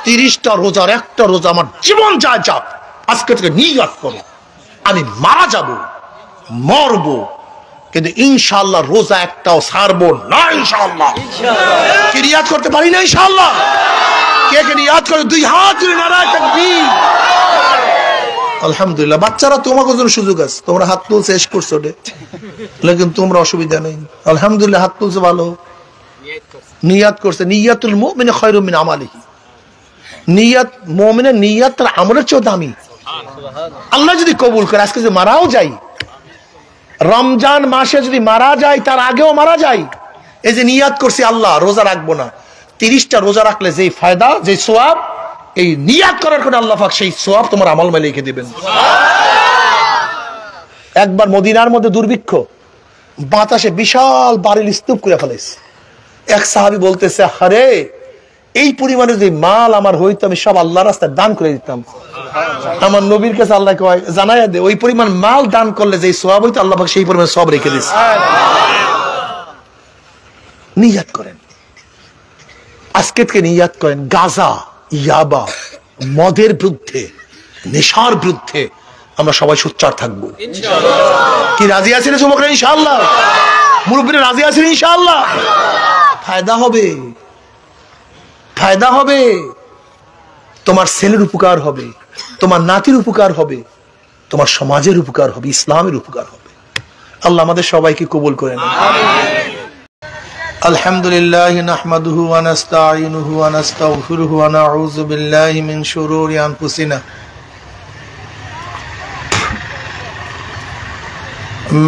30টা রোজার একটা রোজা আমার জীবন যায় যাক, আজকে থেকে নিয়ত করো আমি মারা যাব, মরব, কিন্তু ইনশাআল্লাহ রোজা একটাও ছাড়বো না ইনশাআল্লাহ। কি নিয়ত করতে পারি না ইনশাআল্লাহ? কে কে নিয়ত করে দুই হাত তুলে নারায়ে তাকবীর। আলহামদুলিল্লাহ। বাচ্চারা তোমাকে জন্য সুযোগ আছে, তোমরা হাত তুলছে শেষ করছো রে, লেকিন তোমরা অসুবিধা নেই আলহামদুলিল্লাহ। হাত তুলছে ভালো, নিয়ত করছে। নিয়াতুল মুমিন খায়রুম মিন আমালিহি। নিয়ত মুমিনের নিয়ত তার আমলের চেয়ে দামি। আল্লাহ যদি কবুল করে, আজকে যদি মারাও যাই, রমজান মাসে যদি মারা যায়, তার আগেও মারা যায়, এই যে নিয়ত করছি আল্লাহ রোজা রাখবো না, 30টা রোজা রাখলে যে ফায়দা, যে সওয়াব, এই নিয়ত করার কারণে আল্লাহ পাক সেই সওয়াব তোমার আমলমে লিখে দিবেন। একবার মদিনার মধ্যে দুর্ভিক্ষ, বাতাসে বিশাল বাড়ির স্তূপ করে ফেলেছে। এক সাহাবী বলতেছে, আরে এই পরিমাণে যে মাল আমার হইতো আমি সব আল্লাহর রাস্তায় দান করে দিতাম। আমার নবীর কাছে আল্লাহ কয় জানাইয়া দে, ওই পরিমাণ মাল দান করলে যে সওয়াব হইতো আল্লাহ পাক সেই পরিমাণ সওয়াব রেখে দিয়েছে। নিয়ত করেন, আজকে থেকে নিয়ত করেন, গাঁজা, ইয়াবা, মদের বিরুদ্ধে, নেশার বিরুদ্ধে আমরা সবাই সোচ্চার থাকবো। কি রাজি আছেন যুবকরা ইনশাআল্লাহ? মুরব্বিরা রাজি আছেন ইনশাআল্লাহ? ফায়দা হবে, ফায়দা হবে, তোমার ছেলের উপকার হবে, তোমার নাতির উপকার হবে, তোমার সমাজের উপকার হবে, ইসলামের উপকার হবে। আল্লাহ আমাদের সবাইকে কবুল করে নেন। আলহামদুলিল্লাহ নাহমাদুহু ওয়া নাস্তাঈনুহু ওয়া নাস্তাগফিরুহু ওয়া নাউযু বিল্লাহি মিন শুরুরি আনফুসিনা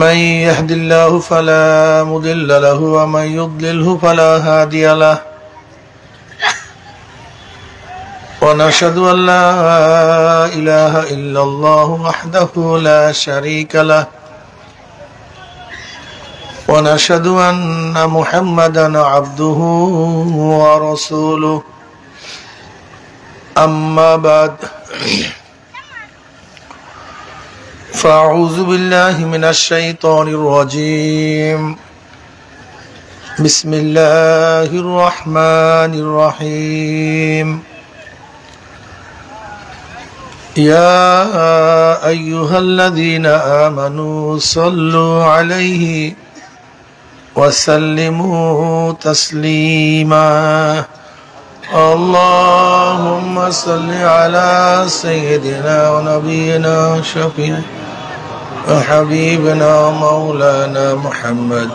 মান ইয়াহদিল্লাহু ফালা মুদিল্লা লাহু ওয়া মান ইউদ্লিলহু ফালা হাদিয়া লাহু ونشهد أن لا إله إلا الله وحده لا شريك له ونشهد أن محمدا عبده ورسوله أما بعد فأعوذ بالله من الشيطان الرجيم بسم الله الرحمن الرحيم يا أيها الذين آمنوا صلوا عليه وسلموا تسليما اللهم صل على سيدنا ونبينا شفيع وحبيبنا مولانا محمد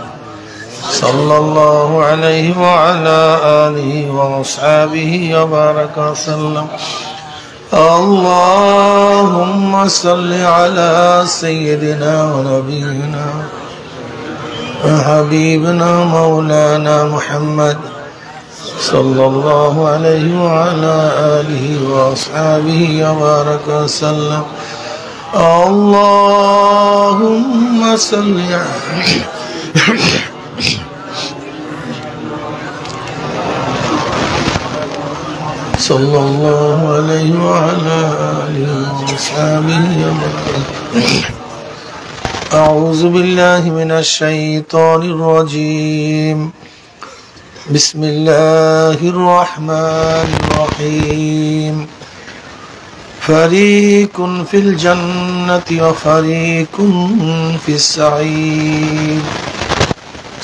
صلى الله عليه وعلى آله وأصحابه وبارك وسلم اللهم صل على سيدنا ونبينا وحبيبنا مولانا محمد صلى الله عليه وعلى آله وأصحابه وبارك وسلم اللهم صل صلى الله عليه وعلى آله وأصحابه وسلم أعوذ بالله من الشيطان الرجيم بسم الله الرحمن الرحيم فريق في الجنة وفريق في السعير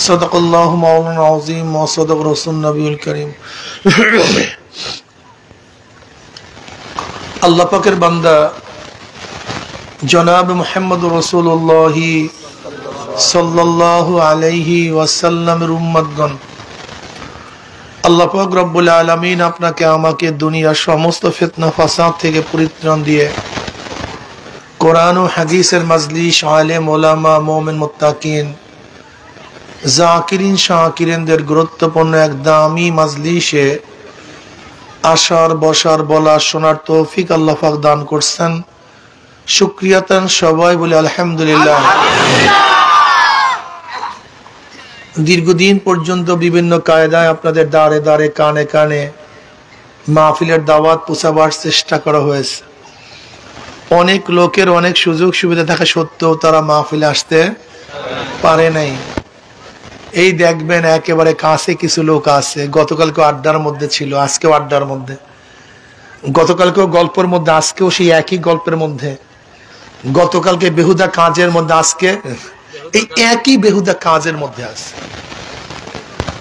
صدق الله مولانا العظيم وصدق رسول النبي الكريم আল্লাহ পাকের বান্দা জনাব মুহাম্মদ রাসূলুল্লাহ সাল্লাল্লাহু আলাইহি ওয়াসাল্লামের উম্মতগণ, আল্লাহ পাক রব্বুল আলামিন আপনাকে আমাকে দুনিয়ার সমস্ত ফিতনা ফাসাদ থেকে পরিত্রাণ দিয়ে কোরআন ও হাদিসের মাজলিস, আলেম ওলামা, মুমিন মুত্তাকিন, জাকিরিন শাকিরিনদের গুরুত্বপূর্ণ এক দামি মাজলিসে আসার, বসার, বলার, শোনার তৌফিক আল্লাহ পাক দান করছেন। শুকরিয়াতান সবাই বলে আলহামদুলিল্লাহ। দীর্ঘদিন পর্যন্ত বিভিন্ন কায়দায় আপনাদের দাঁড়ে দাঁড়ে, কানে কানে মাহফিলের দাওয়াত পৌঁছাবার চেষ্টা করা হয়েছে। অনেক লোকের অনেক সুযোগ সুবিধা থাকা সত্ত্বেও তারা মাহফিলে আসতে পারে নাই। এই দেখবেন একেবারে কাছে কিছু লোক আছে, গতকালকে আড্ডার মধ্যে ছিল, আজকেও আড্ডার মধ্যে, গতকালকেও গল্পের মধ্যে, আজকেও সেই একই গল্পের মধ্যে। গতকালকে বেহুদা কাজের মধ্যে, আজকে এই একই বেহুদা কাজের মধ্যে আছে।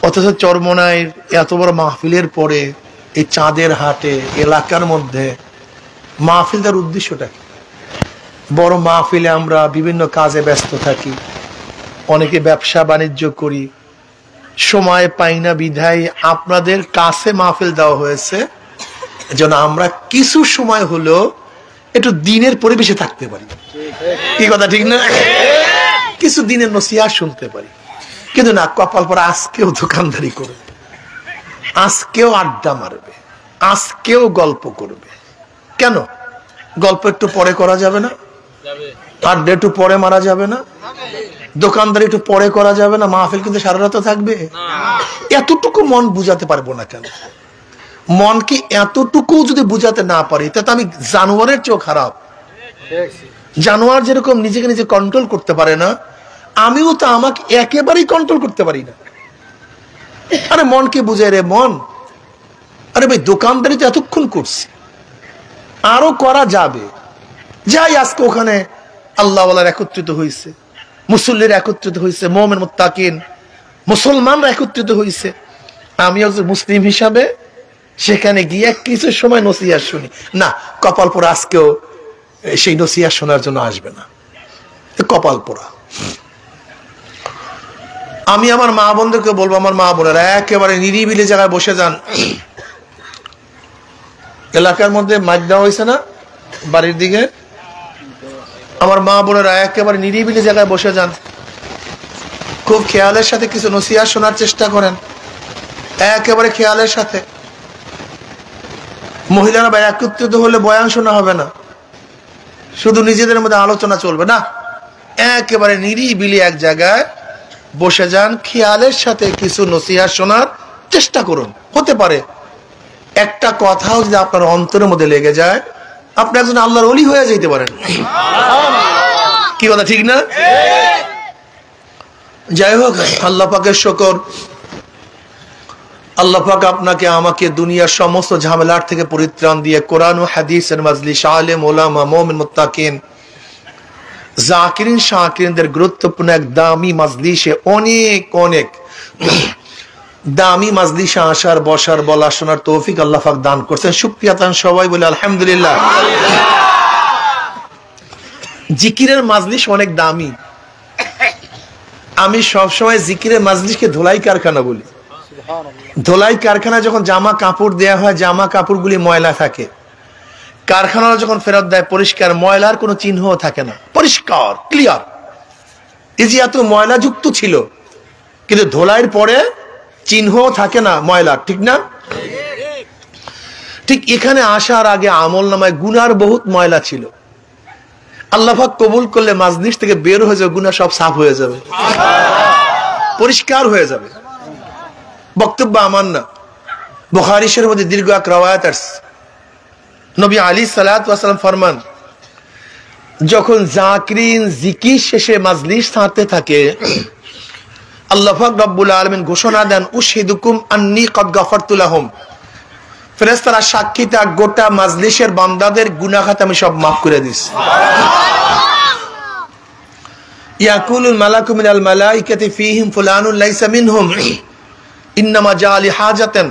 অথচ চরমোনাইয়ের এত বড় মাহফিলের পরে এই চাঁদের হাটে এলাকার মধ্যে মাহফিল, তার উদ্দেশ্যটা কি? বড় মাহফিলে আমরা বিভিন্ন কাজে ব্যস্ত থাকি, অনেকে ব্যবসা বাণিজ্য করি, সময় পাই না বিধায় আপনাদের কাছে মাহফিল দেওয়া হয়েছে যেন আমরা কিছু সময় হলো একটু দিনের পরিবেশে থাকতে পারি। কি কথা ঠিক না? কিছু দিনের নসিহত শুনতে পারি। কিন্তু না, কপাল পরা আজকেও দোকানদারি করবে, আজকেও আড্ডা মারবে, আজকেও গল্প করবে। কেন? গল্প একটু পরে করা যাবে না? আড্ডা একটু পরে মারা যাবে না? দোকানদারি একটু পরে করা যাবে না? মাহফিল কিন্তু সারা রাত থাকবে। এতটুকু মন বুঝাতে পারবো না কেন? মনকে এতটুকু যদি বুঝাতে না পারি, তা তো আমি জানোয়ারের চেয়েও খারাপ। জানোয়ার যেরকম নিজেকে নিজে কন্ট্রোল করতে পারে না, আমিও তো আমাকে একেবারেই কন্ট্রোল করতে পারি না। আরে মনকে বুঝাই রে মন, আরে ভাই দোকানদারি তো এতক্ষণ করছি, আরো করা যাবে। যাই আজকে ওখানে আল্লাহ ওয়ালার একত্রিত হয়েছে, মুসল্লির একত্রিত হয়েছে, মুমিন মুত্তাকিন মুসলমানরা একত্রিত হয়েছে, আমি একজন মুসলিম হিসাবে সেখানে গিয়ে কিছু সময় নসিহত শুনি না। কপাল পোড়া আজকেও সেই নসিহত শোনার জন্য আসবে না, কপাল পোড়া। আমি আমার মা বোনদেরকে বলবো, আমার মা বোনেরা একেবারে নিরিবিলি জায়গায় বসে যান। এলাকার মধ্যে মাইক দেওয়া হয়েছে না বাড়ির দিকে, আমার মা বোনেরা একেবারে নিরিবিলি জায়গায় বসে যান, খুব খেয়ালের সাথে কিছু নসিহত শোনার চেষ্টা করেন, একেবারে খেয়ালের সাথে। মহিলারা বা একত্রিত হলে বয়ান শোনা হবে না, শুধু নিজেদের মধ্যে আলোচনা চলবে না, একেবারে নিরিবিলি এক জায়গায় বসে যান, খেয়ালের সাথে কিছু নসিহত শোনার চেষ্টা করুন। হতে পারে একটা কথাও যদি আপনার অন্তরের মধ্যে লেগে যায়, আপনি একজন আল্লাহর ওলি হয়ে যেতে পারেন। কি কথা ঠিক না? যাই হোক, আল্লাহ পাকের শুকর, আল্লাহ পাক আপনাকে আমাকে দুনিয়ার সমস্ত ঝামেলার থেকে পরিত্রাণ দিয়ে কোরআন ও হাদিসের মাজলিস, আলেম ওলামা, মুমিন মুত্তাকিন, জাকিরিন শাকিরিনদের গুরুত্বপূর্ণ এক দামি মাজলিসে, অনেক অনেক দামি মাজলিসে আসার, বসার, বলা, শোনার তৌফিক আল্লাহ পাক দান করছেন। শুকরিয়া তান সবাই বলে আলহামদুলিল্লাহ। জিকিরের মাজলিস অনেক দামি। আমি সবসময় জিকিরের মাজলিসকে ধোলাই কারখানা বলি। ধোলাই কারখানা যখন জামা কাপড় দেয়া হয়, জামা কাপড়গুলি ময়লা থাকে, কারখানা যখন ফেরত দেয় পরিষ্কার, ময়লার কোনো চিহ্ন থাকে না, পরিষ্কার ক্লিয়ার। এই যে এত ময়লা যুক্ত ছিল, কিন্তু ধোলাইয়ের পরে চিহ্ন থাকে না ময়লা, ঠিক না? ঠিক এখানে আসার আগে আমল নামায় গুনার বহুত ময়লা ছিল। আল্লাহ পাক কবুল করলে মাজলিস থেকে বের হয়ে যাবে, গুনাহ সব সাফ হয়ে যাবে, পরিষ্কার হয়ে যাবে। বক্তব্য আমার না, বুখারী শরীফের মধ্যে দীর্ঘ এক রওয়ায়াত আছে। নবী আলাইহিস সালাতু ওয়াস সালাম ফরমান, যখন জাকিরিন জিকির শেষে মাজলিস ছাড়তে থাকে, আল্লাহ পাক রব্বুল আলামিন ঘোষণা দেন, উশহিদুকুম আন্নী কদ গাফারতু লাহুম। ফেরেশতারা সাক্ষী থাক, গোটা মাজলিসের বান্দাদের গুনাহ খাতা আমি সব মাফ করে দিয়েছি। ইয়াকুলুল মালাকু মিনাল মালাইকাতি ফীহিম ফুলানুন লাইসা মিনহুম ইন্নামা জাআলি হাজাতান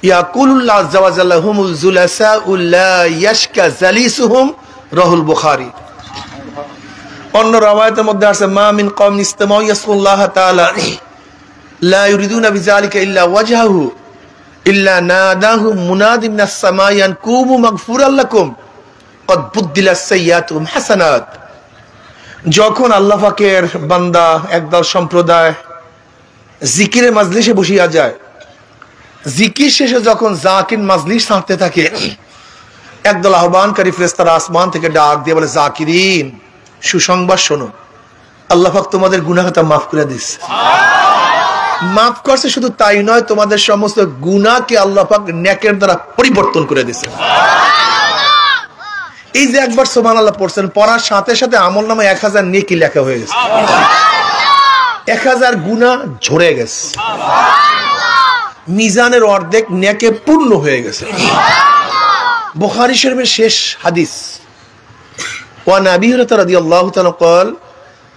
ইয়াকুলুল্লাহ আযজা ওয়া জাল্লা হুমুল যুলাসাউ লা ইয়াশকা জালিসুহুম, রাহুল বুখারী। অন্য রাওয়ায়াতের মধ্যে আছে, মা মিন কওমিন ইসতামাউ ইয়াসকুল্লাহ তাআলা লা ইউরিদুনা বিযালিকা ইল্লা ওয়াজহাহু ইল্লা নাদাহুম মুনাদিম মিনাস সামাই আন কুমু মাগফুরাল লাকুম কদ বুদ্দিলাস সাইয়্যাতুহুম হাসানাত। যখন আল্লাহ পাকের বান্দা একদল সম্প্রদায় জিকিরের মাজলিসে বসিয়া যায়, জিকির শেষে যখন জাকির মাজলিস ছাড়তে থাকে, একদল আহ্বানকারী ফেরেশতারা আসমান থেকে ডাক দিয়ে বলে, জাকিরিন সুসংবাদ শোনো, আল্লাহ পাক তোমাদের গুনাহ খাতা মাফ করে দিয়েছে। মাফ করছে শুধু তাই নয়, তোমাদের সমস্ত গুনাহকে আল্লাহ পাক নেকের দ্বারা পরিবর্তন করে দিয়েছে। এই যে একবার সুবহানাল্লাহ পড়ছেন, পড়ার সাথে সাথে আমলনামায় 1000 নেকি লেখা হয়ে গেছে, 1000 গুনাহ ঝরে গেছে, মিজানের অর্ধেক নেকে পূর্ণ হয়ে গেছে। বুখারী শরীফের শেষ হাদিস, ওয়া নবী রাদিয়াল্লাহু তাআলা قال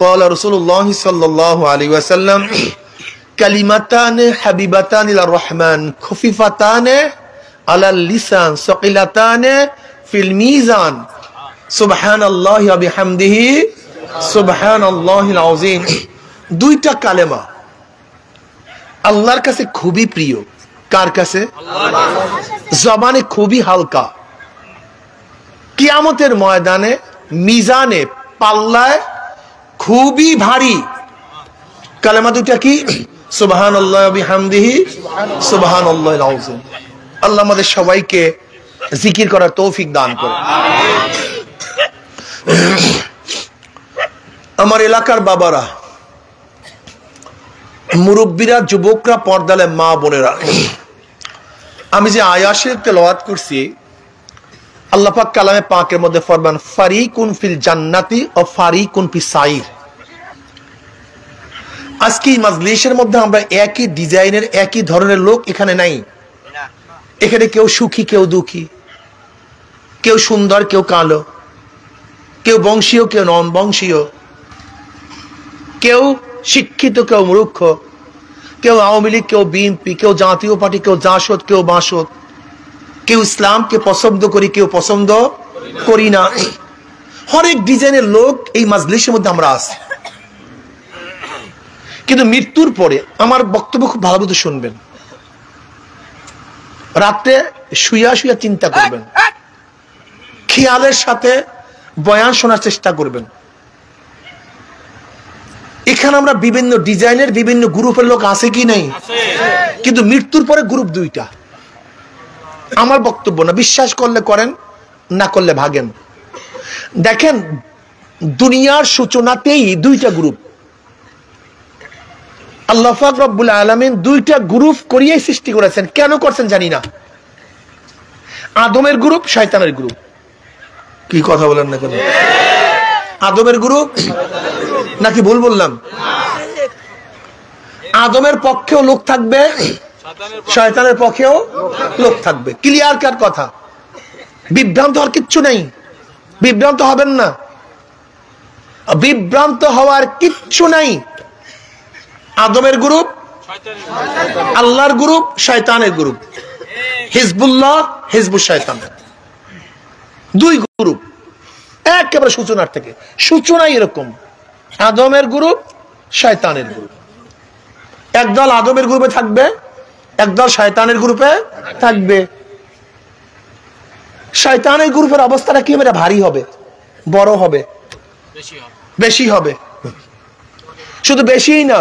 قال رسول الله صلى الله عليه وسلم كلمتان حبيبتان الى الرحمن خفيفتان على اللسان ثقيلتان في الميزان سبحان الله وبحمده سبحان الله العظيم। দুইটা কালেমা আল্লাহর কাছে খুবই প্রিয়। কার কাছে? জবানে খুবই হালকা, কিয়ামতের ময়দানে মিজানে পাল্লায় খুবই ভারী। কালেমা দুইটা কি? সুবহানাল্লাহ ওয়া বিহামদিহি সুবহানাল্লাহিল আযীম। আল্লাহ আমাদের সবাইকে জিকির করার তৌফিক দান করুন। আমার এলাকার বাবারা, মুরব্বীরা, যুবকরা, পর্দালে মা বোনেরা, আমি যে আয়াতের তেলাওয়াত করছি, আল্লাহ পাক কালামে পাকের মধ্যে ফরমান ফারিকুন ফিল জান্নাতি ও ফারিকুন ফিস সাইর। আজকে এই মাজলিসের মধ্যে আমরা একই ডিজাইনের একই ধরনের লোক এখানে নাই। এখানে কেউ সুখী, কেউ দুঃখী, কেউ সুন্দর, কেউ কালো, কেউ বংশীয়, কেউ নন বংশীয়, কেউ শিক্ষিত, কেউ মূর্খ, কেউ আওয়ামী লীগ, কেউ বিএনপি, কেউ জাতীয় পার্টি, কেউ জাসদ, কেউ বাসদ, কেউ ইসলামকে পছন্দ করি, কেউ পছন্দ করি না। হরেক ডিজাইনের লোক এই মাজলিসের মধ্যে আমরা আছি। কিন্তু মৃত্যুর পরে আমার বক্তব্য খুব ভালোভাবে শুনবেন। রাতে শুয়া শুয়া চিন্তা করবেন, খেয়ালের সাথে বয়ান শোনার চেষ্টা করবেন। এখানে আমরা বিভিন্ন ডিজাইনের বিভিন্ন গ্রুপের লোক আছে কি নাই? কিন্তু মৃত্যুর পরে গ্রুপ দুইটা। আমার বক্তব্য না, বিশ্বাস করলে করেন, না করলে ভাগেন। দেখেন, দুনিয়ার সূচনাতেই দুইটা গ্রুপ আল্লাহ পাক রব্বুল আলামিন দুইটা গ্রুপ করিয়েই সৃষ্টি করেছেন। কেন করছেন জানি না। আদমের গ্রুপ, শয়তানের গ্রুপ। কি কথা বলেন না কেন? আদমের গ্রুপ নাকি ভুল বললাম? আদমের পক্ষেও লোক থাকবে, শয়তানের পক্ষেও লোক থাকবে। ক্লিয়ার কাট কথা, বিভ্রান্ত হওয়ার কিচ্ছু নেই। বিভ্রান্ত হবেন না, বিভ্রান্ত হওয়ার কিচ্ছু নাই। আদমের গ্রুপ, আল্লাহর গ্রুপ, শয়তানের গ্রুপ, হিজবুল্লাহ, হিজবুল শয়তান, দুই গ্রুপ একেবারে সূচনার থেকে। সূচনাই এরকম, আদমের গ্রুপ, শয়তানের গ্রুপ। একদল আদমের গ্রুপে থাকবে, একদল শয়তানের গ্রুপে থাকবে। শয়তানের গ্রুপের অবস্থাটা কি হবে? ভারী হবে, বড় হবে, বেশি হবে। শুধু বেশি না,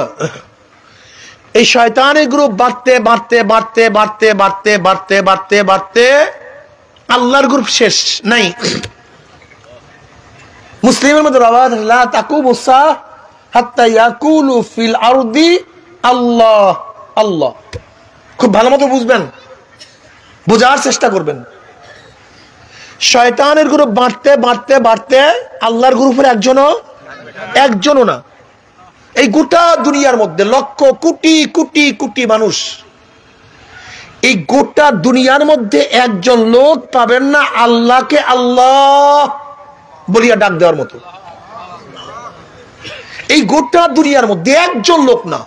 এই শয়তানের গ্রুপ বাড়তে বাড়তে বাড়তে বাড়তে বাড়তে বাড়তে বাড়তে বাড়তে আল্লাহর গ্রুপ শেষ নাই। মুসলিমের মধ্যে রাওয়াত লা তাকুমুস সাআহ হাত্তা ইয়াকুলু ফিল আরদি আল্লাহ আল্লাহ। খুব ভালো মতো বুঝবেন, বোঝার চেষ্টা করবেন। শয়তানের গ্রুপ বাড়তে বাড়তে বাড়তে আল্লাহর গ্রুপের একজনও না। এই গোটা দুনিয়ার মধ্যে লক্ষ কোটি কোটি কোটি মানুষ, এই গোটা দুনিয়ার মধ্যে একজন লোক পাবেন না আল্লাহকে আল্লাহ বলিয়া ডাক দেওয়ার মতো। এই গোটা দুনিয়ার মধ্যে একজন লোক না,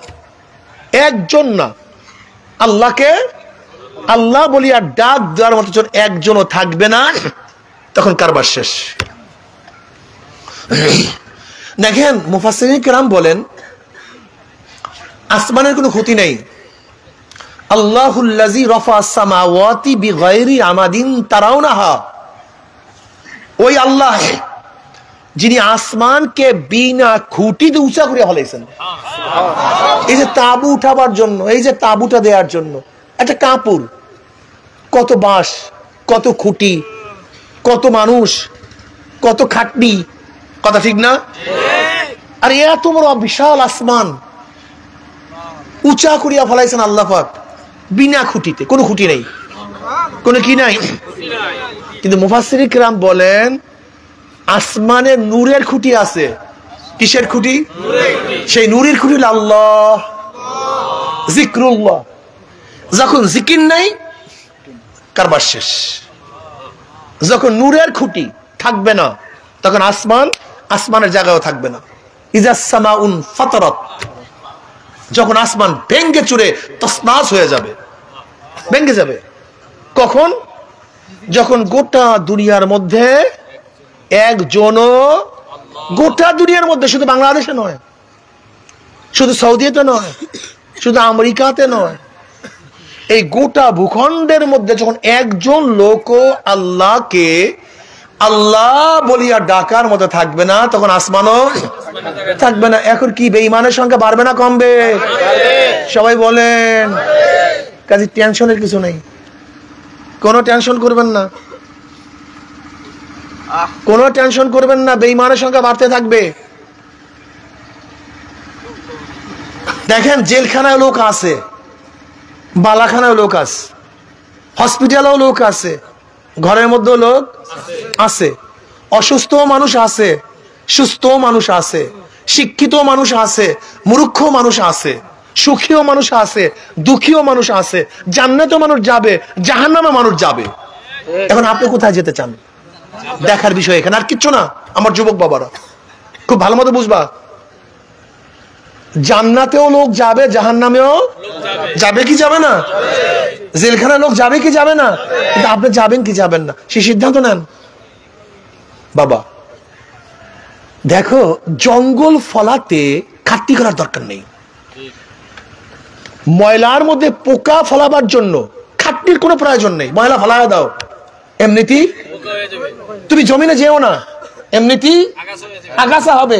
একজন না, আল্লাহকে আল্লাহ বলিয়া ডাক দেওয়ার মতো একজনও থাকবে না। তখন কারবার শেষ। দেখেন, মুফাসসিরিন কিরাম বলেন আসমানের কোনো ক্ষতি নেই। আল্লাহুল্লাযী রাফা'আস সামাওয়াতি বিগাইরি আমাদিন তারাউনাহা, ওই আল্লাহ যিনি আসমানকে বিনা খুঁটিতে উঁচা করে ফেলেছেন। এই যে তাঁবু উঠাবার জন্য, এই যে তাঁবুটা দেওয়ার জন্য একটা কাপড়, কত বাঁশ, কত খুঁটি, কত মানুষ, কত খাটনি, কথা ঠিক না? আর এত বড় বিশাল আসমান উঁচা করিয়া ফেলাইছেন আল্লাহ পাক বিনা খুঁটিতে, কোনো খুঁটি নেই, কোনো কি নাই। কিন্তু মুফাসসিরিন কিরাম বলেন আসমানে নূরের খুঁটি আছে। কিসের খুঁটি? সেই নূরের খুঁটি হলো আল্লাহ, জিক্রুল্লাহ। যখন জিকির নাই কারবার শেষ। যখন নূরের খুঁটি থাকবে না তখন আসমান আসমানের জায়গাও থাকবে না। ইজা সামাউন ফাতারাত, যখন আসমান ভেঙ্গে চুরে তছনছ হয়ে যাবে, ভেঙ্গে যাবে। কখন? যখন গোটা দুনিয়ার মধ্যে একজনও, গোটা দুনিয়ার মধ্যে, শুধু বাংলাদেশে নয়, শুধু সৌদিতে নয়, শুধু আমেরিকাতে নয়, এই গোটা ভূখণ্ডের মধ্যে যখন একজন লোক আল্লাহকে আল্লাহ বলিয়া ডাকার মতো থাকবে না, তখন আসমানও থাকবে না। এখন কি বেঈমানের সংখ্যা বাড়বে না কমবে? সবাই বলেন। কাজে টেনশনের কিছু নেই, কোনো টেনশন করবেন না, কোনো টেনশন করবেন না। বেঈমানের সংখ্যা বাড়তে থাকবে। দেখেন জেলখানায় লোক আছে, বালাখানায় লোক আছে, হসপিটালেও লোক আছে, ঘরের মধ্যেও লোক আছে, অসুস্থ মানুষ আছে, সুস্থ মানুষ আছে, শিক্ষিত মানুষ আছে, মূর্খ মানুষ আছে, সুখীও মানুষ আছে, দুঃখীও মানুষ আছে, জান্নাতে মানুষ যাবে, জাহান্নামে মানুষ যাবে। এখন আপনি কোথায় যেতে চান? দেখার বিষয় এখানে, আর কিচ্ছু না। আমার যুবক বাবারা খুব ভালো মতো বুঝবা, জান্নাতেও লোক যাবে, জাহান্নামেও যাবে কি যাবে না? জেলখানায় লোক যাবে কি যাবে না? কিন্তু আপনি যাবেন কি যাবেন না সে সিদ্ধান্ত নেন বাবা। দেখো, জঙ্গল ফলাতে খাটনি করার দরকার নেই। ময়লার মধ্যে পোকা ফলাবার জন্য খাটনির কোনো প্রয়োজন নেই। ময়লা ফলায় দাও, এমনিতেই তুমি জমিনে যেও না, এমনিতেই আগাছা হবে।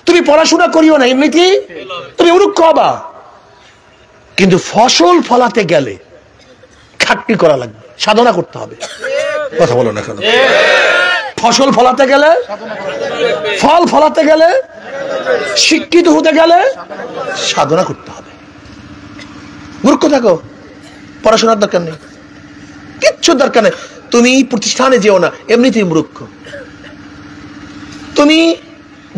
তুমি পড়াশোনা করিও না, এমনিতেই তুমি মূর্খ হবা। কিন্তু ফসল ফলাতে গেলে খাটনি করা লাগবে, সাধনা করতে হবে। কথা বলো না কেন? ফসল ফলাতে গেলে, ফল ফলাতে গেলে, শিক্ষিত হতে গেলে সাধনা করতে হবে। মূর্খ থাকো, পড়াশোনার দরকার নেই, কিচ্ছু দরকার নেই। তুমি প্রতিষ্ঠানে যেও না, এমনিতেই মূর্খ। তুমি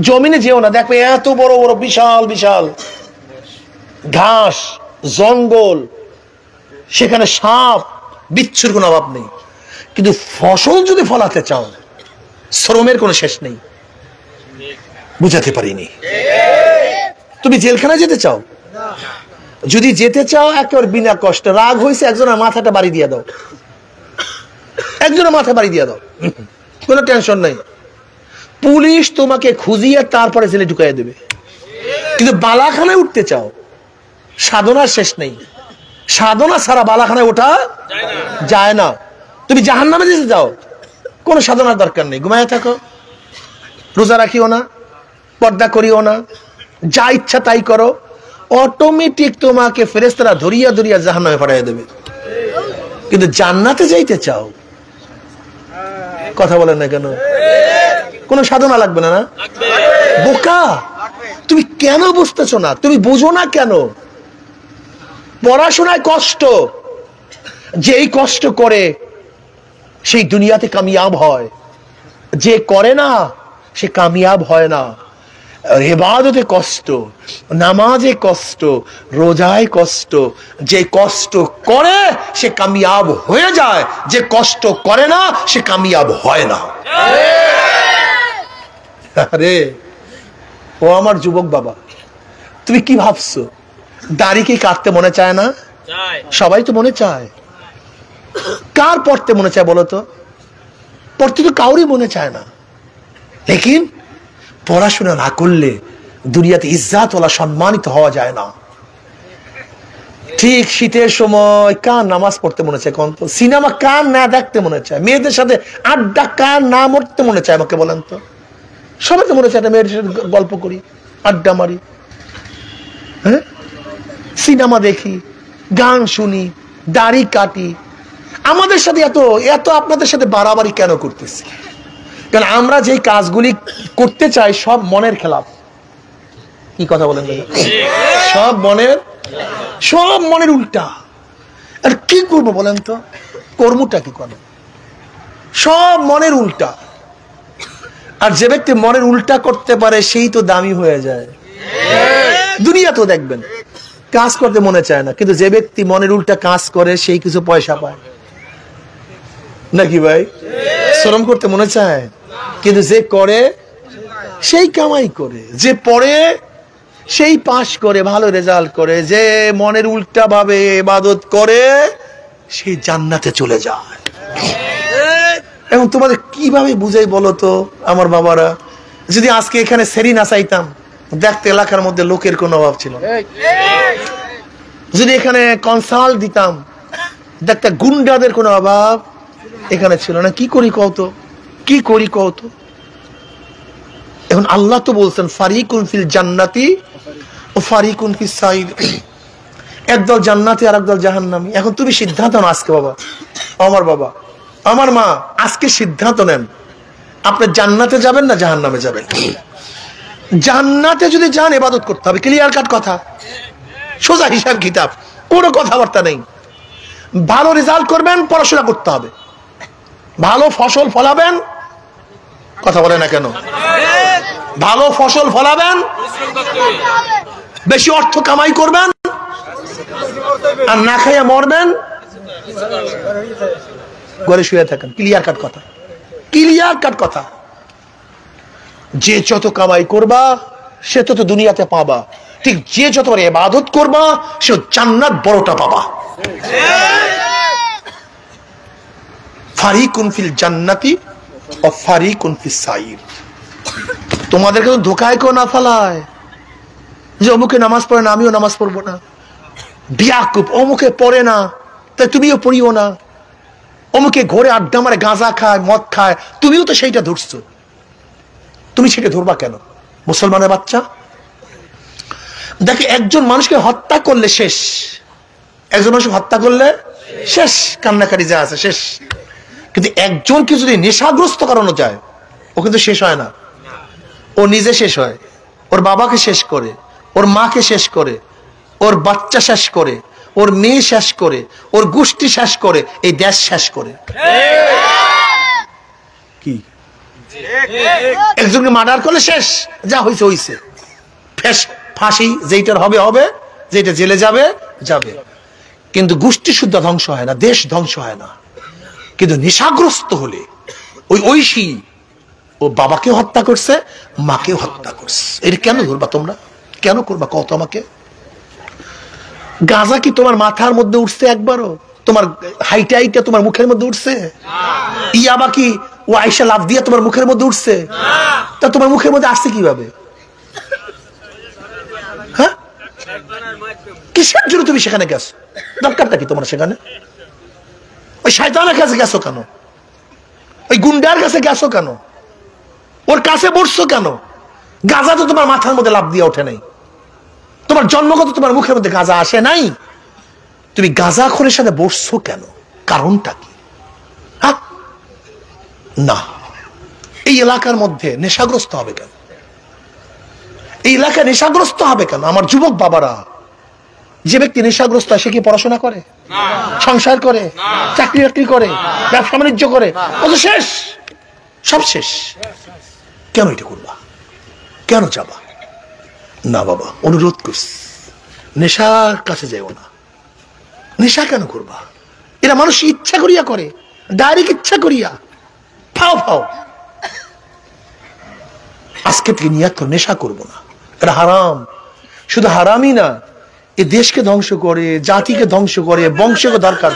জমিনে যেও না, দেখবে এত বড় বড় বিশাল বিশাল ঘাস, জঙ্গল, সেখানে সাপ বিচ্ছুর কোনো অভাব নেই। কিন্তু ফসল যদি ফলাতে চাও, শ্রমের কোনো শেষ নেই। বুঝাতে পারিনি? তুমি জেলখানায় যেতে চাও, যদি যেতে চাও একেবারে বিনা কষ্ট, রাগ হয়েছে একজনের মাথাটা বাড়ি দিয়ে দাও, একজনের মাথা বাড়ি দিয়ে দাও, কোনো টেনশন নাই। পুলিশ তোমাকে খুঁজিয়ে তারপরে জেলে ঢুকাইয়া দেবে। কিন্তু বালাখানায় উঠতে চাও, সাধনার শেষ নেই। সাধনা ছাড়া বালাখানায় ওঠা যায় না। তুমি জাহান্নামে যেতে চাও, কোনো সাধনার দরকার নেই। ঘুমায় থাকো, রোজা রাখিও না, পর্দা করিও না, যা ইচ্ছা তাই করো, অটোমেটিক তোমাকে ফেরেশতারা ধরিয়া ধরিয়া জাহান্নামে পাঠাইয়া দেবে। কিন্তু জান্নাতে যাইতে চাও, কথা বলেন না কেন? কোনো সাধনা লাগবে না? না বোকা, তুমি কেন বুঝতেছো না? তুমি বুঝো না কেন? পড়াশোনায় কষ্ট, যেই কষ্ট করে সেই দুনিয়াতে কামিয়াব হয়, যে করে না সে কামিয়াব হয় না। ইবাদতে কষ্ট, নামাজে কষ্ট, রোজায় কষ্ট, যে কষ্ট করে সে কামিয়াব হয়ে যায়, যে কষ্ট করে না সে কামিয়াব হয় না। আরে ও আমার যুবক বাবা, তুমি কি ভাবছো দাড়ি কি কাটতে মনে চায় না? সবাই তো মনে চায়। কার পড়তে মনে চায় বলো তো? পড়তে তো কাউরই মনে চায় না। লেকিন পড়াশোনা না করলে দুনিয়াতে ইজ্জাত ওয়ালা সম্মানিত হওয়া যায় না। ঠিক শীতের সময় কার নামাজ পড়তে মনে চায়? কোন তো সিনেমা কার না দেখতে মনে চায়? মেয়েদের সাথে আড্ডা কার না মরতে মনে চায়? আমাকে বলেন তো। সবাই তো মনে চায় মেয়েদের সাথে গল্প করি, আড্ডা মারি, হ্যাঁ, সিনেমা দেখি, গান শুনি, দাড়ি কাটি। আমাদের সাথে এত এত আপনাদের সাথে বাড়াবাড়ি কেন করতেছি? কারণ আমরা যেই কাজগুলি করতে চাই সব মনের খেলাফ। কি কথা বলেন? সব মনের উল্টা। আর কি করবো বলেন তো? কর্মটা কি করবো? সব মনের উল্টা। আর যে ব্যক্তি মনের উল্টা করতে পারে সেই তো দামি হয়ে যায়। দুনিয়া তো দেখবেন কাজ করতে মনে চায় না, কিন্তু যে ব্যক্তি মনের উল্টা কাজ করে সেই কিছু পয়সা পায়, নাকি ভাই? শ্রম করতে মনে চায়, কিন্তু যে করে সেই কামাই করে, যে পড়ে সেই পাশ করে, ভালো রেজাল্ট করে, যে মনের উল্টা ভাবে ইবাদত করে সেই জান্নাতে চলে যায়। এখন তোমাদের কিভাবে বুঝাই বলো তো আমার বাবারা? যদি আজকে এখানে সেরি না চাইতাম, দেখতে এলাকার মধ্যে লোকের কোনো অভাব ছিল না। যদি এখানে কনসাল্ট দিতাম, দেখতে গুন্ডাদের কোনো অভাব এখানে ছিল না। কি করি কত, কি করি কত। এখন আল্লাহ তো বলছেন ফারিকুন ফিল জান্নাতি ও ফারিকুন ফিস সাইর, একদল জান্নাতি আর একদল জাহান্নামী। এখন তুমি সিদ্ধান্ত নাও আজকে, বাবা আমার বাবা আমার মা, আজকে সিদ্ধান্ত নেন আপনি জান্নাতে যাবেন না জাহান্নামে যাবেন। জান্নাতে যদি যান ইবাদত করতে হবে, ক্লিয়ার কাট কথা, সোজা হিসাব কিতাব, কোনো কথাবার্তা নেই। ভালো রেজাল্ট করবেন, পড়াশোনা করতে হবে, ভালো ফসল ফলাবেন, কথা বলে না কেন, ভালো ফসল ফলাবেন, বেশি অর্থ কামাই করবেন, আর না খাইয়া মরবেন, ঘরে শুয়ে থাকেন। ক্লিয়ার কাট কথা, ক্লিয়ার কাট কথা। যে যত কামাই করবা সে তত দুনিয়াতে পাবা, ঠিক যে যতবার ইবাদত করবা সে জান্নাত বড়টা পাবা। ফারিকুন ফিল জান্নাতি ও ফারিকুন ফিস সাইর। তোমাদেরকে তো ধোকায় কেউ না ফেলায় যে অমুকে নামাজ পড়ে না আমিও নামাজ পড়বো না, বিয়াকুব অমুকে পড়ে না তাই তুমিও পড়িও না, অমুকে ঘরে আড্ডা মারে গাঁজা খায় মদ খায় তুমিও তো সেইটা ধরছো, তুমি সেটা ধরবা কেন? মুসলমানের বাচ্চা দেখে, একজন মানুষকে হত্যা করলে শেষ, একজন মানুষ হত্যা করলে শেষ, কান্নাকারি যা আছে শেষ। কিন্তু একজনকে যদি নেশাগ্রস্ত করানো যায় ও কিন্তু শেষ হয় না, ও নিজে শেষ হয়, ওর বাবাকে শেষ করে, ওর মাকে শেষ করে, ওর বাচ্চা শেষ করে, ওর মেয়ে শেষ করে, ওর গোষ্ঠী শেষ করে, এই দেশ শেষ করে। কি একজনকে মার্ডার করলে শেষ, যা হয়েছে হয়েছে, ফাঁসি, যেটার হবে হবে, যেটা জেলে যাবে যাবে। কিন্তু গোষ্ঠী শুদ্ধ ধ্বংস হয় না, দেশ ধ্বংস হয় না। কিন্তু নেশাগ্রস্ত হলে ওই ঐশী ও বাবাকে হত্যা করছে, মাকেও হত্যা করছে। এটা কেন ধরবা তোমরা, কেন করবা কত আমাকে? গাঁজা কি তোমার মাথার মধ্যে উঠছে একবারও? তোমার হাইটা হাইটা তোমার মুখের মধ্যে উঠছে? ইয়াবা কি ও আয়সা লাভ দিয়ে তোমার মুখের মধ্যে উঠছে? তা তোমার মুখের মধ্যে আসছে কিভাবে? হ্যাঁ, কিসের জন্য তুমি সেখানে গেছো? দরকারটা কি তোমার সেখানে? ওই শয়তানের কাছে গেছো কেন? ওই গুন্ডার কাছে গেছো কেন? ওর কাছে বসছো কেন? গাঁজা তো তোমার মাথার মধ্যে লাভ দিয়ে ওঠে নাই, তোমার জন্মগত তোমার মুখের মধ্যে গাঁজা আসে নাই। তুমি গাঁজাখোরের সাথে বসছো কেন? কারণটা কি? হ্যাঁ, না, এই এলাকার মধ্যে নেশাগ্রস্ত হবে কেন? এই এলাকায় নেশাগ্রস্ত হবে কেন? আমার যুবক বাবারা, যে ব্যক্তি নেশাগ্রস্ত সে কি পড়াশোনা করে, সংসার করে, চাকরি বাকরি করে, ব্যবসা বাণিজ্য করে? ও তো শেষ, সব শেষ। কেন এটা করবা? কেন যাবা? না বাবা, অনুরোধ করছি, নেশার কাছে যাইও না। নেশা কেন করবা? এরা মানুষ ইচ্ছা করিয়া করে, ডাইরেক্ট ইচ্ছা করিয়া, ফাও ফাও। আজকে থেকে নিয়াত করো নেশা করবো না, এটা হারাম। শুধু হারামই না, এ দেশকে ধ্বংস করে, জাতিকে ধ্বংস করে, বংশকে দরকার,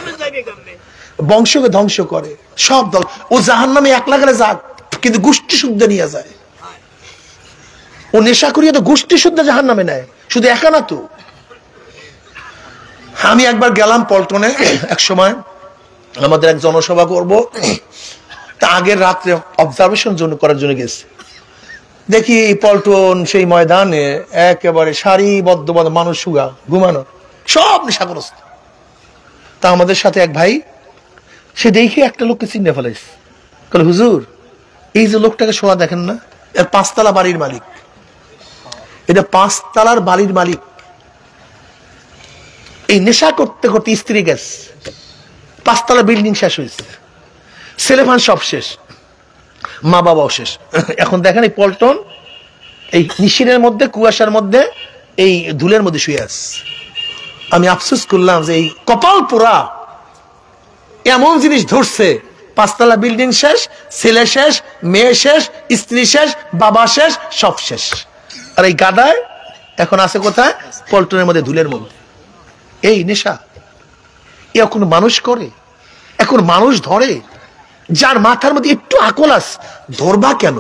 বংশকে ধ্বংস করে। সব দল ও জাহান্নামে একলা গেলে যাক, কিন্তু গোষ্ঠী শুদ্ধ নিয়ে যায়। ও নেশা করিয়া তো গোষ্ঠী শুদ্ধ জাহান্নামে নেয়, শুধু একা না তো। আমি একবার গেলাম পল্টনে, এক সময় আমাদের এক জনসভা করব, তা আগের রাত্রে অবজারভেশন করার জন্য গেছে। দেখি পল্টন সেই ময়দানে একেবারে সারিবদ্ধ মানুষ শুগা ঘুমানো, সব নেশাগ্রস্ত। তা আমাদের সাথে এক ভাই, সে দেখে একটা লোককে চিনে ফেলাইছে, বলে হুজুর এই যে লোকটাকে শোয়া দেখেন না, এর 5 তলা বাড়ির মালিক, এটা 5 তলার বাড়ির মালিক। এই নেশা করতে করতে স্ত্রী গেছে, 5 তলা বিল্ডিং শেষ হয়েছে, ছেলেফান সব শেষ, মা বাবাও শেষ। এখন দেখেন এই পল্টন এই নিশিরের মধ্যে, কুয়াশার মধ্যে, এই ধুলের মধ্যে শুয়ে আছে। আমি আফসোস করলাম যে এই কপাল পোড়া এমন জিনিস ধরছে, 5 তলা বিল্ডিং শেষ, ছেলে শেষ, মেয়ে শেষ, স্ত্রী শেষ, বাবা শেষ, সব শেষ। আর এই গাদায় এখন আছে কোথায়? পল্টনের মধ্যে, ধুলের মধ্যে। এই নেশা এখন মানুষ করে, এখন মানুষ ধরে। যার মাথার মধ্যে একটু আকল আছে, ধরবা কেন?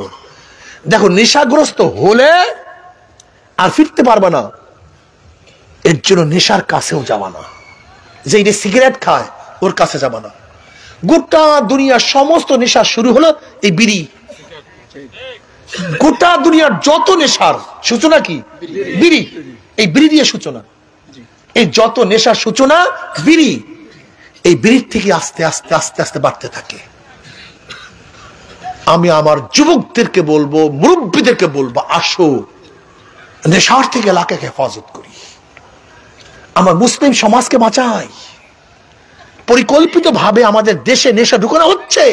দেখো, নেশাগ্রস্ত হলে আর ফিরতে পারবে না, এর জন্য নেশার কাছেও যাবা না। যে এটা সিগারেট খায় ওর কাছে যাবা না। গোটা দুনিয়ার সমস্ত নেশা শুরু হলো এই বিড়ি। গোটা দুনিয়ার যত নেশার সূচনা কি? বিড়ি। এই বিড়ি দিয়ে সূচনা। এই যত নেশার সূচনা বিড়ি। এই বিড়ির থেকে আস্তে আস্তে আস্তে আস্তে বাড়তে থাকে। আমি আমার যুবকদেরকে বলবো, মুরব্বীদেরকে বলবো, আসো নেশার থেকে এলাকাকে হেফাজত করি, আমার মুসলিম সমাজকে বাঁচাই। পরিকল্পিত ভাবে আমাদের দেশে নেশা ঢুকানো হচ্ছে।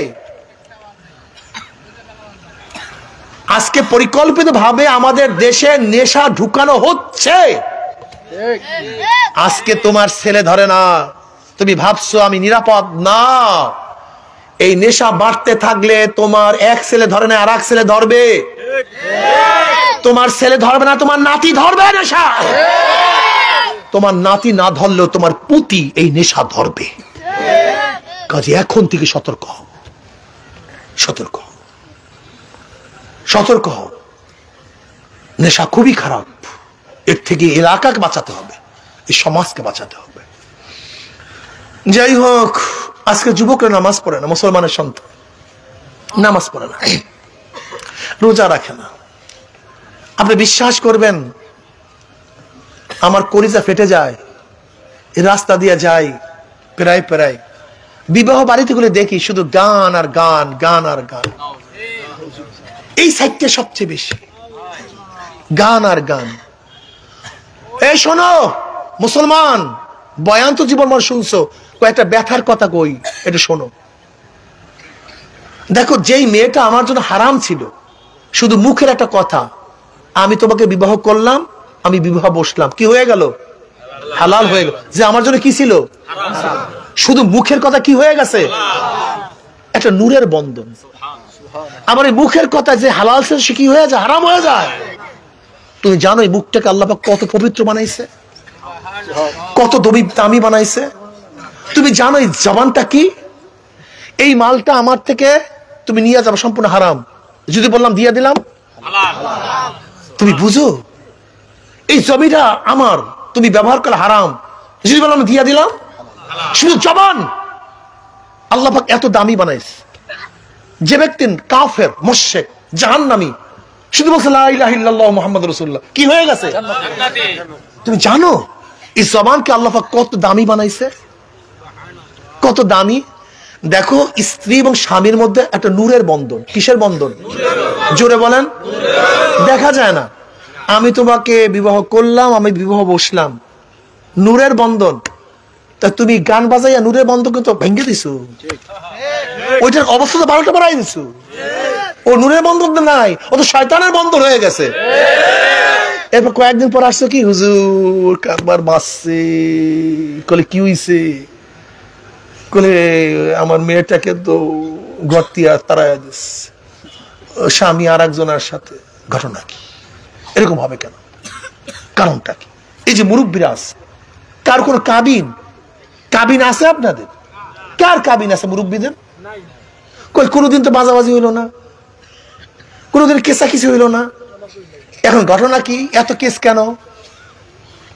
আজকে পরিকল্পিত ভাবে আমাদের দেশে নেশা ঢুকানো হচ্ছে। আজকে তোমার ছেলে ধরে না, তুমি ভাবছো আমি নিরাপদ না। এই নেশা বাড়তে থাকলে তোমার এক ছেলে ধরে না, আর এক ছেলে ধরবে। তোমার ছেলে ধরবে না, তোমার নাতি ধরবে নেশা। তোমার নাতি না ধরলেও তোমার পুতি এই নেশা ধরবে। কাজে এখন থেকে সতর্ক হও, সতর্ক হও, সতর্ক হও। নেশা খুবই খারাপ। এর থেকে এলাকাকে বাঁচাতে হবে, এই সমাজকে বাঁচাতে হবে। যাই হোক, আজকে যুবকরা নামাজ পড়ে না, মুসলমানের সন্তান নামাজ পড়ে না, রোজা রাখে না। আপনি বিশ্বাস করবেন, আমার কলিজা ফেটে যায়। রাস্তা দিয়ে যাই প্রায় প্রায়, বিবাহ বাড়িতে গুলো দেখি শুধু গান আর গান, গান আর গান। এই সাইডটা সবচেয়ে বেশি গান আর গান। এই শোনো মুসলমান, বয়ান তো জীবন মন শুনছো, কয়েকটা ব্যথার কথা কই, এটা শোনো। দেখো, যেই মেয়েটা আমার জন্য হারাম ছিল, শুধু মুখের একটা কথা, আমি তোমাকে বিবাহ করলাম, আমি বিবাহ বসলাম, কি হয়ে গেল? হালাল হয়ে গেল। যে আমার জন্য কি ছিল? শুধু মুখের কথা কি হয়ে গেছে? একটা নূরের বন্ধন। আমার এই মুখের কথা যে হালাল ছিল, সে কি হয়ে যায়? হারাম হয়ে যায়। তুমি জানো এই মুখটাকে আল্লাহ পাক কত পবিত্র বানাইছে, কত দামি বানাইছে। তুমি জানো এই জবানটা কি? এই মালটা আমার থেকে তুমি নিয়ে যাবে সম্পূর্ণ হারাম। যদি বললাম দিয়ে দিলাম, তুমি বুঝো এই জমিটা আমার, তুমি ব্যবহার করে হারাম। যদি বললাম দিয়ে দিলাম, শুধু জবান আল্লাহ পাক এত দামি বানাইছে। যে ব্যক্তি কাফের, মুশরিক, জাহান্নামী, শুধু বলছে লা ইলাহা ইল্লাল্লাহ মুহাম্মাদুর রাসূলুল্লাহ, কি হয়ে গেছে? তুমি জানো এই জবানকে আল্লাহ পাক কত দামি বানাইছে, কত দামি। দেখো, স্ত্রী এবং স্বামীর মধ্যে একটা নূরের বন্ধন। কিসের বন্ধন? জোরে বলেন। দেখা যায় না। আমি তোমাকে বিবাহ করলাম, আমি বিবাহ বসলাম, নূরের বন্ধন। তা তুমি গান বাজাইয়া নূরের বন্ধনকে তো ভেঙে দিছো, ওইটার অবস্থা তো 12টা বাড়াই দিছো। ও নূরের বন্ধন তো নাই, ও তো শয়তানের বন্ধন হয়ে গেছে। এরপর কয়েকদিন পর আসছো, কি হুজুর কারবার বাঁচছে। কলে কি হইছে? কলে আমার মেয়েটাকে তো গর্তিয়া তারাইয়া দিচ্ছে, স্বামী আর একজনের সাথে। ঘটনা কি? এরকম হবে কেন? কারণটা কি? এই যে মুরব্বীরা আছে, কার কোন কাবিন কাবিন আছে আপনাদের? কার কাবিন আছে মুরব্বীদের? কই কোনোদিন তো বাজাবাজি হইল না, কোনোদিন কেসাকিসি হইল না। এখন ঘটনা কি? এত কেস কেন?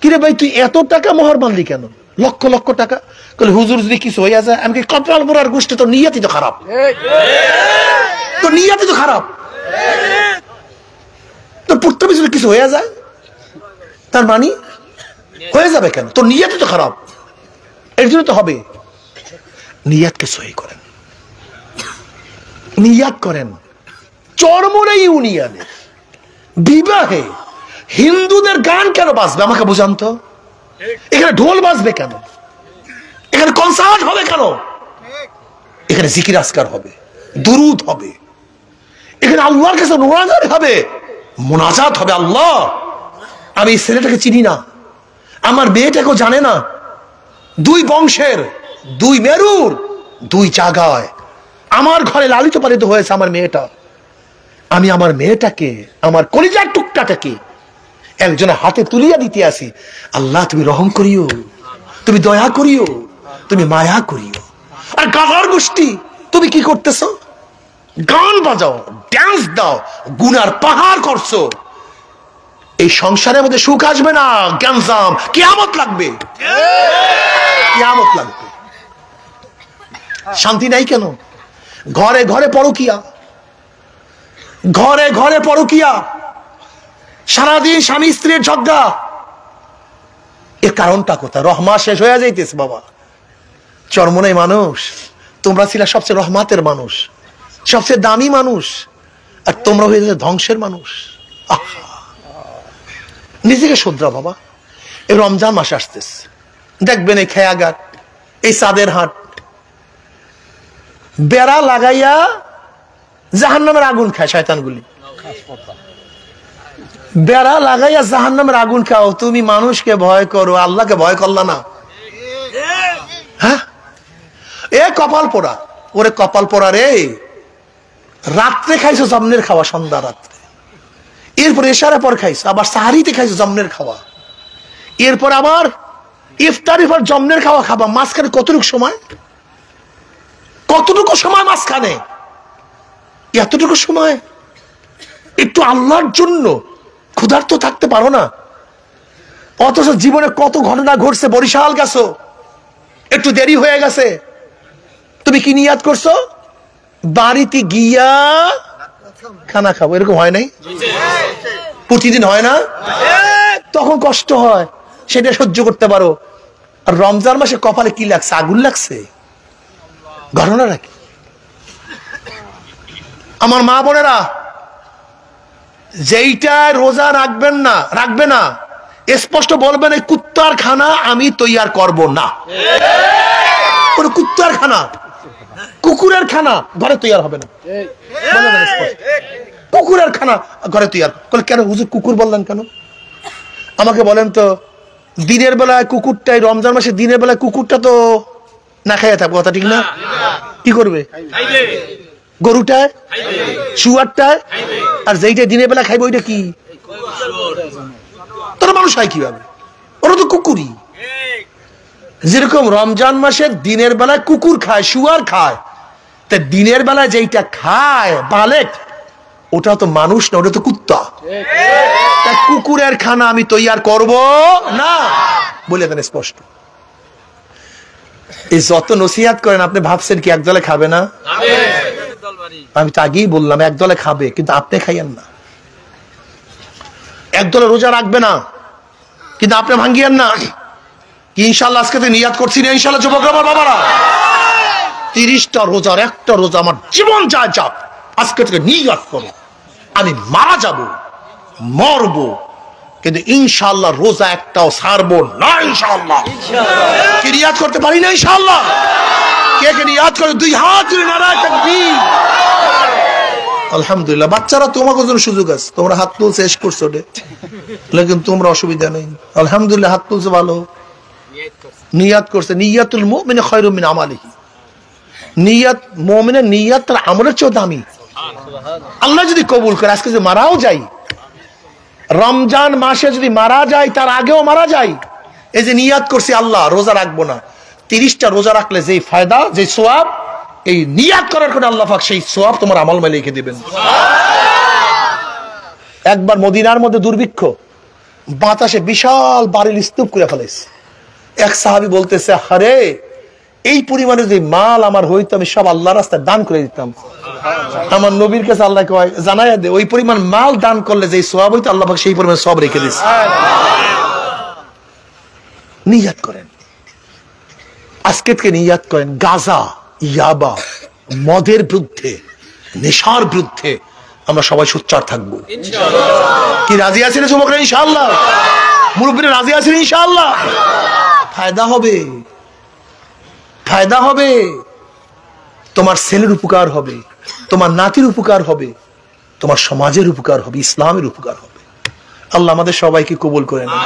কিরে ভাই, তুই এত টাকা মোহর বান্ধি কেন? লক্ষ লক্ষ টাকা। কলে হুজুর যদি কিছু হইয়া যায়, আমি কপাল পোড়ার গোষ্ঠী, তো নিয়াতি তো খারাপ, তো নিয়াতি তো খারাপ। তো পুত্র যদি কিছু হইয়া যায়, তার মানে হয়ে যাবে কেন? তোর নিয়াতি তো খারাপ, এর জন্য তো হবে। নিয়াতকে সহি করেন, নিয়াত করেন। চরমরাই ইউনিয়নে বিবাহে হিন্দুদের গান কেন বাজবে? আমাকে বুঝান তো। এখানে ঢোল বাজবে কেন? এখানে কনসার্ট হবে কেন? এখানে জিকির আজকার হবে, দুরুদ হবে, এখানে আল্লাহর কাছে মোনাজাত হবে, মোনাজাত হবে। আল্লাহ, আমি এই ছেলেটাকে চিনি না, আমার মেয়েটাকেও জানে না, দুই বংশের, দুই মেরুর, দুই জায়গায় আমার ঘরে লালিত পালিত হয়েছে আমার মেয়েটা, আমি আমার মেয়েটাকে, আমার কলিজার টুকটাটাকে একজনের হাতে তুলিয়া দিতে আসি। আল্লাহ তুমি রহম করিও, তুমি দয়া করিও, তুমি মায়া করিও। আর গাধার গোষ্ঠী তুমি কি করতেছ? গান বাজাও, ড্যান্স দাও, গুনার পাহাড় করছো। এই সংসারের মধ্যে সুখ আসবে না, গ্যাঞ্জাম, কিয়ামত লাগবে, কিয়ামত লাগবে। শান্তি নাই কেন? ঘরে ঘরে পরকিয়া, ঘরে ঘরে পরকিয়া, সারাদিন স্বামী স্ত্রীর ঝগড়া। এর কারণটা কোথায়? রহমা শেষ হয়ে যাইতেছে বাবা। চরমনাই মানুষ, তোমরা ছিল সবচেয়ে রহমাতের মানুষ, সবচেয়ে দামি মানুষ, আর তোমরা হয়ে যাবে ধ্বংসের মানুষ। নিজেকে শুধরা বাবা। এই রমজান মাস আসতেছে, দেখবেন এই খেয়াঘাট, এই চাঁদের হাট, বেড়া লাগাইয়া জাহান্নামের আগুন খায় শয়তানগুলি। বেড়া লাগাইয়া জাহান্নামের আগুন খাও। তুমি মানুষকে ভয় করো, আল্লাহকে ভয় করলা না? হ্যাঁ, এ কপাল পোড়া, ওরে কপাল পোড়া রে। রাত্রে খাইছো জমনের খাওয়া, সন্ধ্যা রাত্রে, এরপর এশারের পর খাইছো, আবার সাহারিতে খাইছো জমনের খাওয়া, এরপর আবার ইফতারির পর জমনের খাওয়া খাবা। মাঝখানে কতটুকু সময়? কতটুকু সময় মাঝখানে? এতটুকু সময় একটু আল্লাহর জন্য ক্ষুধার্ত থাকতে পারো না? অথচ জীবনে কত ঘটনা ঘটছে। বরিশাল গেছো, একটু দেরি হয়ে গেছে, তুমি কি নিয়াত করছো? বাড়িতে গিয়া খানা খাবো, এরকম হয় নাই? প্রতিদিন হয় না? তখন কষ্ট হয়, সেটা সহ্য করতে পারো। আর রমজান মাসে কপালে কি লাগছে? আগুন লাগছে। ঘটনা নাকি? আমার মা বোনেরা, যেইটা রোজা রাখবেন না, রাখবে না, স্পষ্ট বলবেন এই কুত্তার খানা আমি তৈয়ার করব না। কুত্তার খানা, কুকুরের খানা ঘরে তৈয়ার হবে না। কুকুরের খানা ঘরে তৈয়ার করলে কেন হুজুর কুকুর বললেন কেন? আমাকে বলেন তো, দিনের বেলায় কুকুরটাই, রমজান মাসে দিনের বেলায় কুকুরটা তো না খাইয়া থাকবে, কথা ঠিক না? কি করবে? গরুটায়, শুয়ারটায়, আর যেইটা দিনের বেলা খাইবে ওইটা কি? তোরা মানুষ হয় কিভাবে? ওরা তো কুকুরই। যেরকম রমজান মাসের দিনের বেলায় কুকুর খায়, শুয়ার খায়, তা দিনের বেলায় যেইটা খায় বালেক, ওটা তো মানুষ না, ওটা তো কুত্তা। তা কুকুরের খানা আমি তৈয়ার করব না বলে দেন স্পষ্ট। এই যত নসিহাত করেন, আপনি ভাবছেন কি একদলে খাবে না? আমি তো আগেই বললাম একদলে খাবে, কিন্তু আপনি খাইয়েন না। একদলে রোজা রাখবে না, কিন্তু আপনি ভাঙ্গিয়েন না। কি ইনশাল্লাহ আজকে তো নিয়াত করছি না ইনশাল্লাহ যুবকরা, আমার বাবারা, 30টা রোজার একটা রোজা আমার জীবন যায় যাক, আজকে থেকে নিয়াত করো আমি মারা যাব, মরবো, কিন্তু ইনশাআল্লাহ রোজা একটাও ছাড়বো না ইনশাআল্লাহ। কি নিয়াত করতে পারি না ইনশাআল্লাহ? কে কে নিয়াত করে দুই হাত তুলে নারায়ে তাকবীর। আলহামদুলিল্লাহ। বাচ্চারা তোমাকে জন্য সুযোগ আছে, তোমরা হাত তুলছে শেষ করছো রে, লেকিন তোমরা অসুবিধা নেই। আলহামদুলিল্লাহ, হাত তুলছে ভালো, নিয়াত করছে। নিয়াতুল মুমিন খায়রুম মিন আমালিহি। নিয়াত, মুমিনের নিয়াত তার আমলের চেয়ে দামি। আল্লাহ যদি কবুল করে, আজকে যদি মারাও যাই, রমজান মাসে যদি মারা যায়, তার আগেও মারা যায়, এই যে নিয়াত করছি আল্লাহ রোজা রাখবো না, 30টা রোজা রাখলে যেই ফায়দা, যে সোয়াব, এই নিয়াত করার করে আল্লাহ পাক সেই সোয়াব তোমার আমল মে লিখে দিবেন। একবার মদিনার মধ্যে দুর্ভিক্ষ, বাতাসে বিশাল বাড়ির স্তূপ করে ফেলেছে। এক সাহাবী বলতেছে, আরে এই পরিমাণে যে মাল আমার হইতো, আমি সব আল্লাহ রাস্তায় দান করে দিতাম। আমার নবীর কাছে আল্লাহ কয়, জানাইয়া দে, ওই পরিমাণ মাল দান করলে যে সওয়াব হইতো, আল্লাহ পাক সেই পরিমাণ সওয়াব রেখে দিয়েছে। নিয়াত করেন, আজকে থেকে নিয়াত করেন, গাঁজা, ইয়াবা, মদের বিরুদ্ধে, নেশার বিরুদ্ধে আমরা সবাই সোচ্চার থাকবো। কি রাজি আছেন যুবকরা? ইনশাআল্লাহ। মুরব্বীরা রাজি আছেন? ইনশাআল্লাহ। ফায়দা হবে, ফায়দা হবে, তোমার ছেলের উপকার হবে, তোমার নাতির উপকার হবে, তোমার সমাজের উপকার হবে, ইসলামের উপকার হবে। আল্লাহ আমাদের সবাইকে কবুল করে নেন।